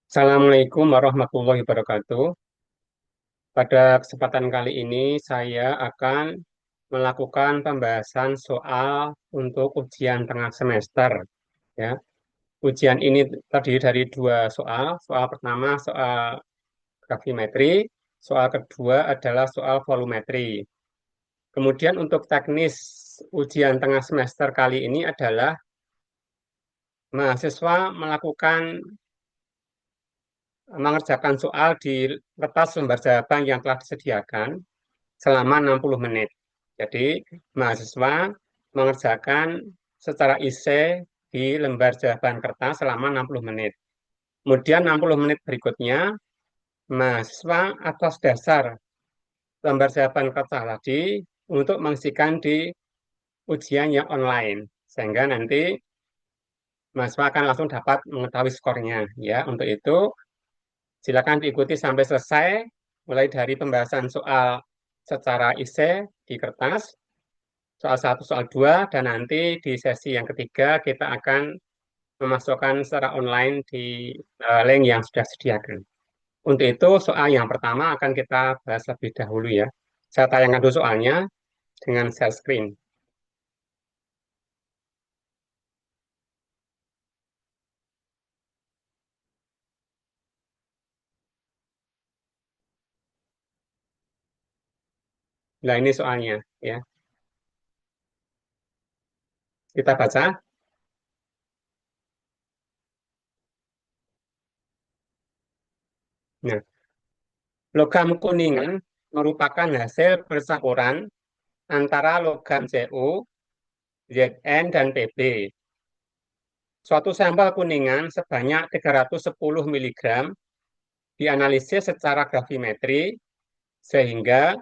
Assalamualaikum warahmatullahi wabarakatuh. Pada kesempatan kali ini saya akan melakukan pembahasan soal untuk ujian tengah semester. Ya, ujian ini terdiri dari dua soal. Soal pertama soal gravimetri, soal kedua adalah soal volumetri. Kemudian untuk teknis ujian tengah semester kali ini adalah mahasiswa melakukan mengerjakan soal di kertas lembar jawaban yang telah disediakan selama 60 menit. Jadi, mahasiswa mengerjakan secara essay di lembar jawaban kertas selama 60 menit. Kemudian 60 menit berikutnya, mahasiswa atas dasar lembar jawaban kertas tadi untuk mengisikan di ujian yang online. Sehingga nanti mahasiswa akan langsung dapat mengetahui skornya. Ya, untuk itu silakan diikuti sampai selesai, mulai dari pembahasan soal secara essay di kertas, soal satu, soal dua, dan nanti di sesi yang ketiga kita akan memasukkan secara online di link yang sudah disediakan. Untuk itu, soal yang pertama akan kita bahas lebih dahulu ya. Saya tayangkan dulu soalnya dengan share screen. Nah, ini soalnya ya. Kita baca. Nah, logam kuningan merupakan hasil percampuran antara logam Cu, Zn, dan Pb. Suatu sampel kuningan sebanyak 310 mg dianalisis secara gravimetri sehingga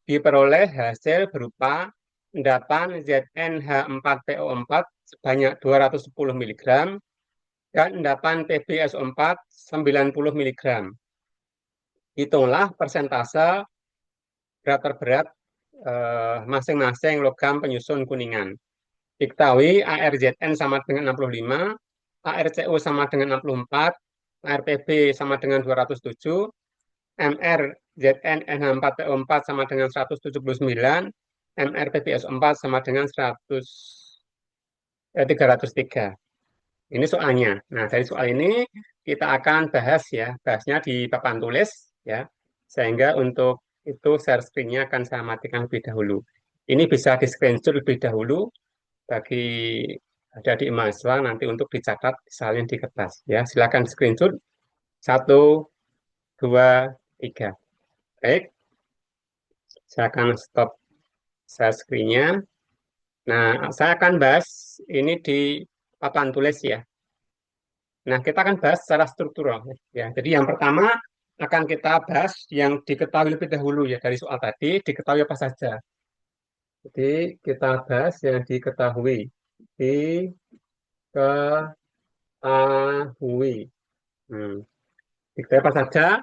diperoleh hasil berupa endapan ZnH4PO4 sebanyak 210 mg dan endapan PbSO4 90 mg. Hitunglah persentase berat terberat masing-masing logam penyusun kuningan. Diketahui ARZN sama dengan 65, ARCU sama dengan 64, ARPB sama dengan 207, MR ZN NH4PO4 sama dengan 179, MR PBS4 sama dengan 303. Ini soalnya. Nah, dari soal ini kita akan bahas ya, bahasnya di papan tulis ya. Sehingga untuk itu share screen-nya akan saya matikan lebih dahulu. Ini bisa di screenshot lebih dahulu bagi adik-adik mahasiswa nanti untuk dicatat salin di kertas ya. Silakan screenshot satu, dua, tiga. Baik, saya akan stop share screen-nya. Nah, saya akan bahas ini di papan tulis ya. Nah, kita akan bahas secara struktural ya. Jadi yang pertama akan kita bahas yang diketahui lebih dahulu ya dari soal tadi, diketahui apa saja. Jadi kita bahas yang diketahui. Diketahui. Hmm. Diketahui apa saja?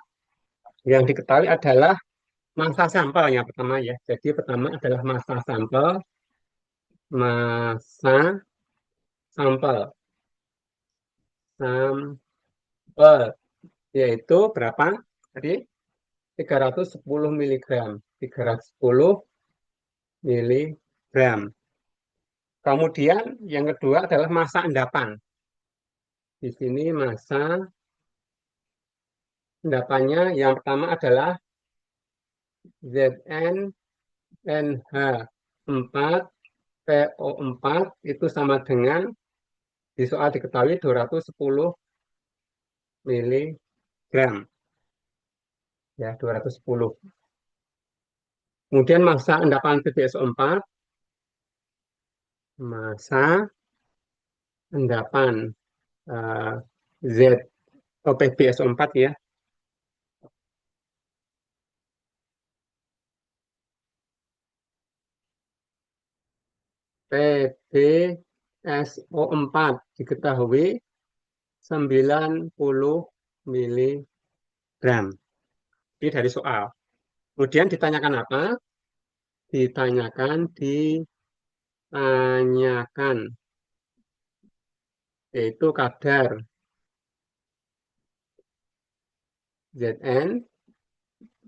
Yang diketahui adalah massa sampel yang pertama ya. Jadi pertama adalah massa sampel, massa sampel, sampel yaitu berapa? Tadi 310 miligram, 310 miligram. Kemudian yang kedua adalah massa endapan. Di sini massa endapannya yang pertama adalah Zn NH4 PO4 itu sama dengan di soal diketahui 210 miligram ya 210. Kemudian massa endapan PbSO4, massa endapan uh, Z oh, PbSO4 ya, PbSO4 diketahui 90 miligram. Ini dari soal. Kemudian ditanyakan apa? Ditanyakan yaitu kadar Zn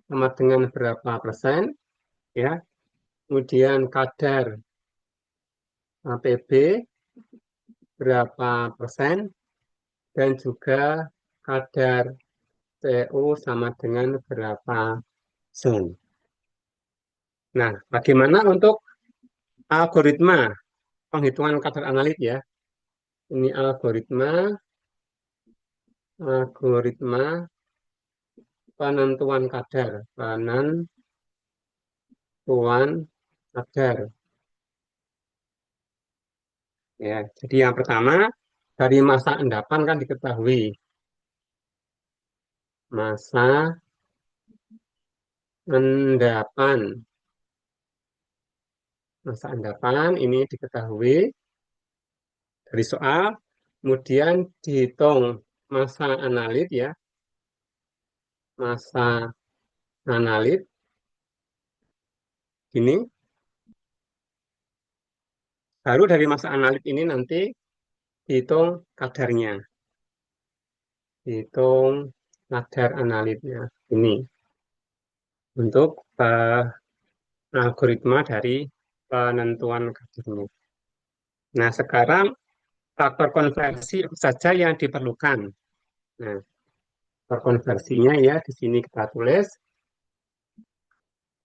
sama dengan berapa persen, ya. Kemudian kadar PB berapa persen, dan juga kadar CO sama dengan berapa sen. Nah, bagaimana untuk algoritma penghitungan kadar analit ya? Ini algoritma penentuan kadar, kadar. Ya, jadi yang pertama dari masa endapan kan diketahui masa endapan, masa endapan ini diketahui dari soal, kemudian dihitung masa analit ya, masa analit ini, baru dari masa analit ini nanti dihitung kadarnya, dihitung kadar analitnya ini untuk algoritma dari penentuan kadarnya. Nah, sekarang faktor konversi saja yang diperlukan. Nah, faktor konversinya ya di sini kita tulis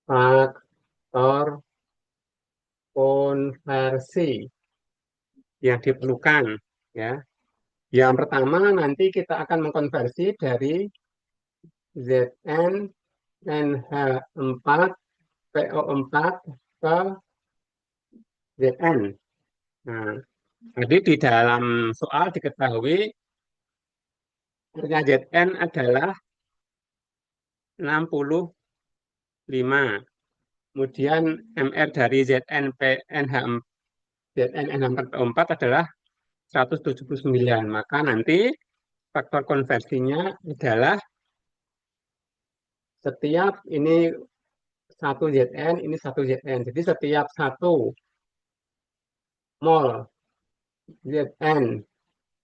faktor konversi yang diperlukan ya. Yang pertama nanti kita akan mengkonversi dari Zn NH4 PO4 ke Zn. Nah, jadi di dalam soal diketahui Zn adalah 65. Kemudian MR dari Zn NH4PO4 adalah 179. Maka nanti faktor konversinya adalah setiap ini satu Zn, ini satu Zn. Jadi setiap satu mol Zn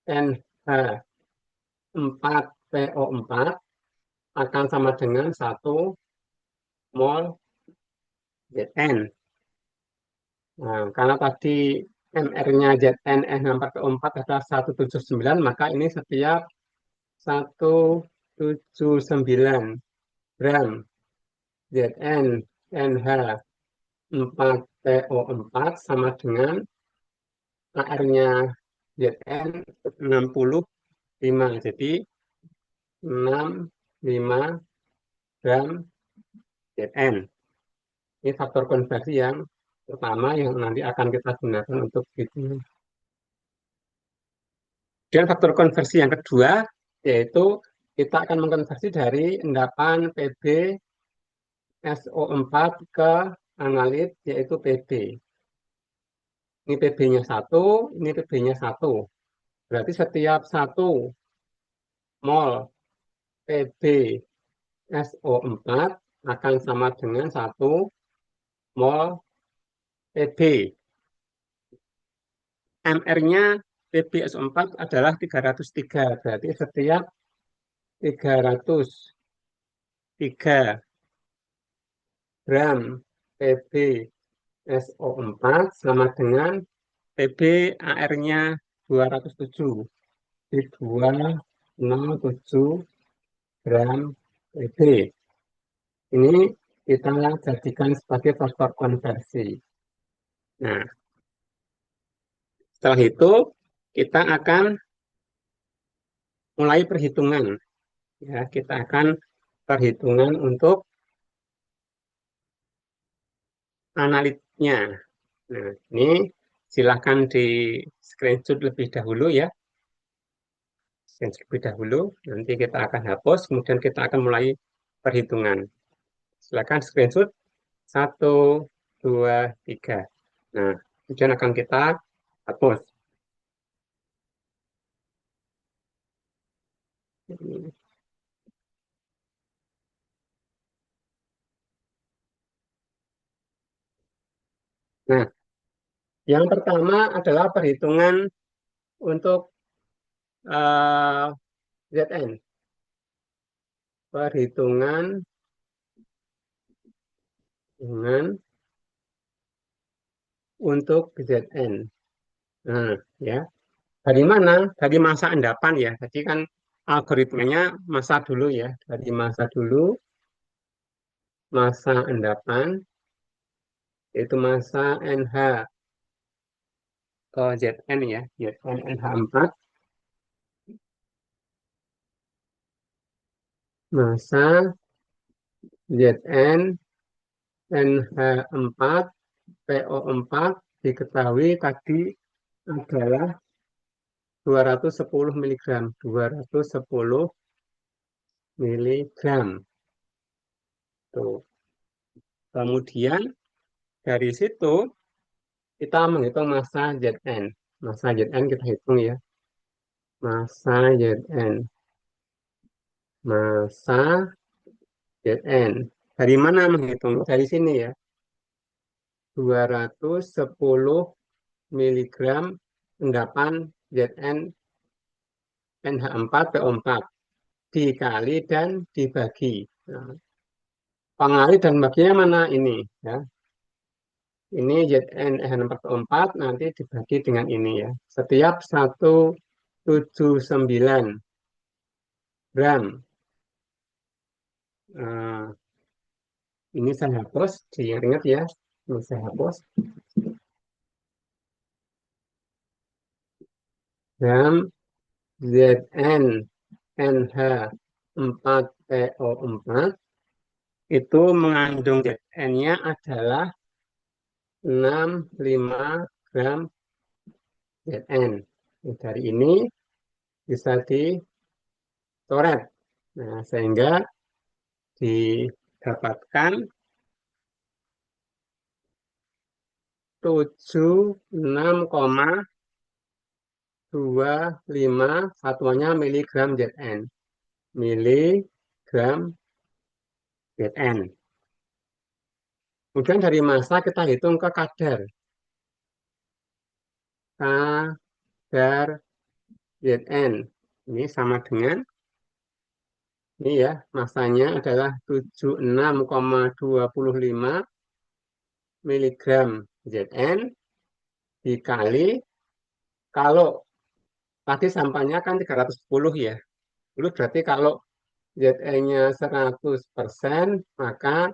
NH4PO4 akan sama dengan satu mol Zn. Nah, karena tadi MR-nya Zn NH4PO4 adalah 179, maka ini setiap 179 gram Zn NH4PO4 sama dengan AR-nya Zn 65. Jadi 65 gram Zn. Ini faktor konversi yang pertama yang nanti akan kita gunakan untuk hitungan. Dan faktor konversi yang kedua yaitu kita akan mengkonversi dari endapan Pb SO4 ke analit yaitu Pb. Ini Pb-nya 1, ini Pb-nya 1. Berarti setiap 1 mol Pb SO4 akan sama dengan 1 mol Pb. MR-nya PbSO4 adalah 303. Berarti setiap 303 gram PbSO4 sama dengan Pb AR-nya 207. Jadi 207 gram Pb. Ini kita jadikan sebagai faktor konversi. Nah, setelah itu kita akan mulai perhitungan. Ya, kita akan perhitungan untuk analitnya. Nah, ini silakan di screenshot lebih dahulu ya. Screenshot lebih dahulu, nanti kita akan hapus, kemudian kita akan mulai perhitungan. Silakan screenshot 1, 2, 3. Nah, kemudian akan kita hapus. Nah, yang pertama adalah perhitungan untuk Zn. perhitungan dengan untuk ZN. Nah, ya. Dari mana? Dari masa endapan ya. Jadi kan algoritmanya masa dulu ya. Dari masa dulu, masa endapan, yaitu masa NH ke ZN ya. ZN NH4, masa ZN NH4 PO4 diketahui tadi adalah 210 miligram. 210 miligram. Tuh. Kemudian dari situ kita menghitung masa ZN. Masa ZN kita hitung ya. Masa ZN. Masa ZN. Dari mana menghitung? Dari sini ya. 210 miligram endapan ZN NH4 PO4 dikali dan dibagi. Nah, pengali dan baginya mana ini ya. Ini ZN NH4PO4 nanti dibagi dengan ini ya. Setiap 179 gram. Ini saya hapus, diingat ya. Ini saya hapus. Gram ZN NH4PO4 itu mengandung ZN-nya adalah 65 gram ZN. Dari ini bisa dicoret. Nah, sehingga didapatkan 76,25 satuannya miligram ZN. Miligram ZN. Kemudian dari massa kita hitung ke kadar. Kadar ZN. Ini sama dengan, ini ya, massanya adalah 76,25 miligram ZN dikali, kalau tadi sampahnya kan 310 ya. Dulu berarti kalau ZN-nya 100%, maka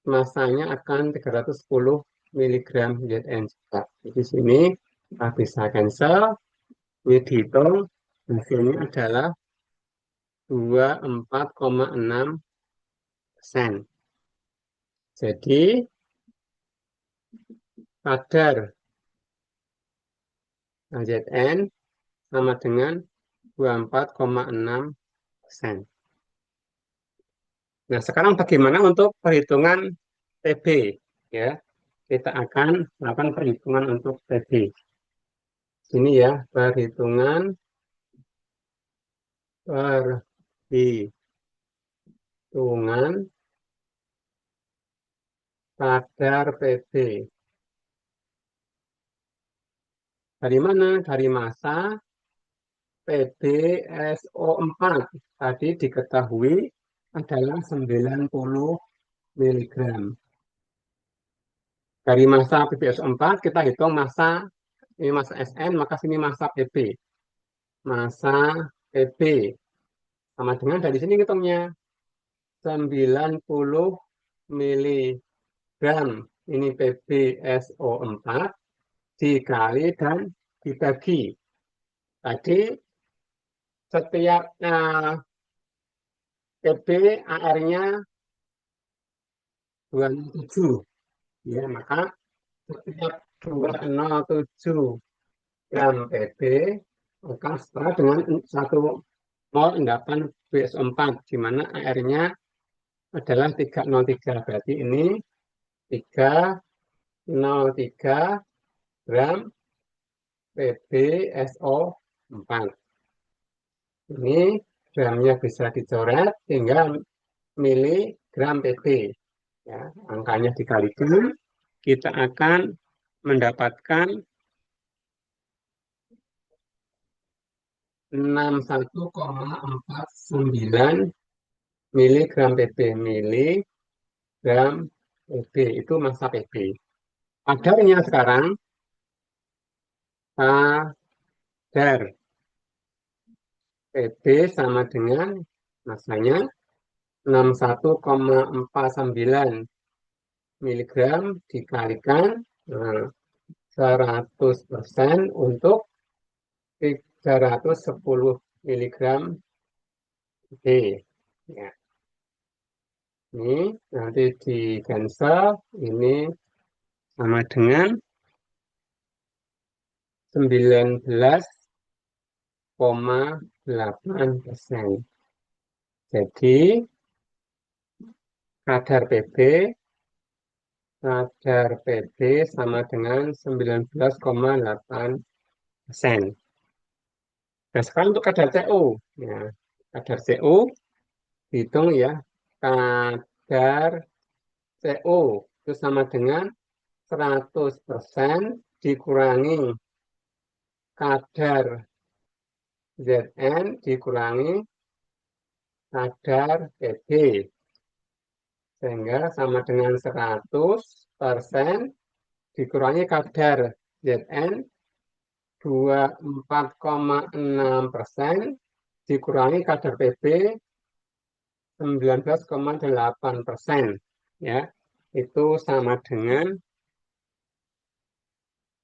masanya akan 310 miligram ZN. Di sini kita bisa cancel, ini dihitung, hasilnya adalah 24,6%. Jadi kadar ZN sama dengan 24,6%. Nah, sekarang bagaimana untuk perhitungan TB? Ya, kita akan melakukan perhitungan untuk TB. Ini ya, perhitungan kadar TB. Dari mana? Dari massa PbSO4 tadi diketahui adalah 90 mg. Dari massa PbSO4 kita hitung massa, ini massa Sn, maka sini massa Pb. Massa Pb sama dengan dari sini hitungnya 90 mg. Ini PbSO4 dikali dan dibagi. Tadi setiap Pb AR-nya 27 ya, maka setiap 207 gram Pb maka setara dengan 1 mol endapan BSO4 di mana AR-nya adalah 303, berarti ini 303 gram PbSO4. Ini gramnya bisa dicoret, tinggal miligram Pb. Ya, angkanya dikalikan, kita akan mendapatkan 61,49 miligram PB, miligram PB itu massa PB. Kadarnya sekarang kadar PB sama dengan massanya 61,49 miligram dikalikan 100% untuk 310 miligram D. Ya, ini nanti di cancel, ini sama dengan 19,8%. Jadi kadar PB sama dengan 19,8%. Nah, sekarang untuk kadar CO. Ya, kadar CO hitung ya. Kadar CO itu sama dengan 100% dikurangi kadar Zn dikurangi kadar PB. Sehingga sama dengan 100% dikurangi kadar Zn 24,6% dikurangi kadar PB 19,8%. Ya, itu sama dengan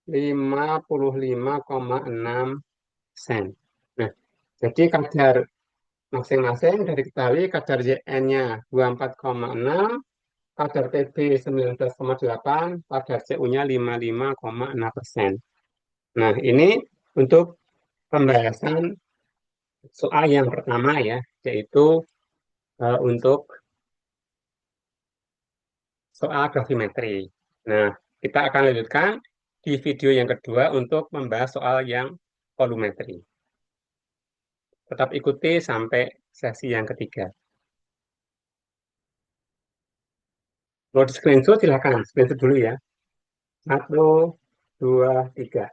55,6%. Nah, jadi kadar masing-masing dari diketahui kadar Zn-nya 24,6, kadar PB 19,8, kadar CU-nya 55,6%. Nah, ini untuk pembahasan soal yang pertama ya, yaitu untuk soal gravimetri. Nah, kita akan lanjutkan di video yang kedua untuk membahas soal yang volumetri. Tetap ikuti sampai sesi yang ketiga. Mau di screenshot silahkan, screenshot dulu ya. 1, 2, 3.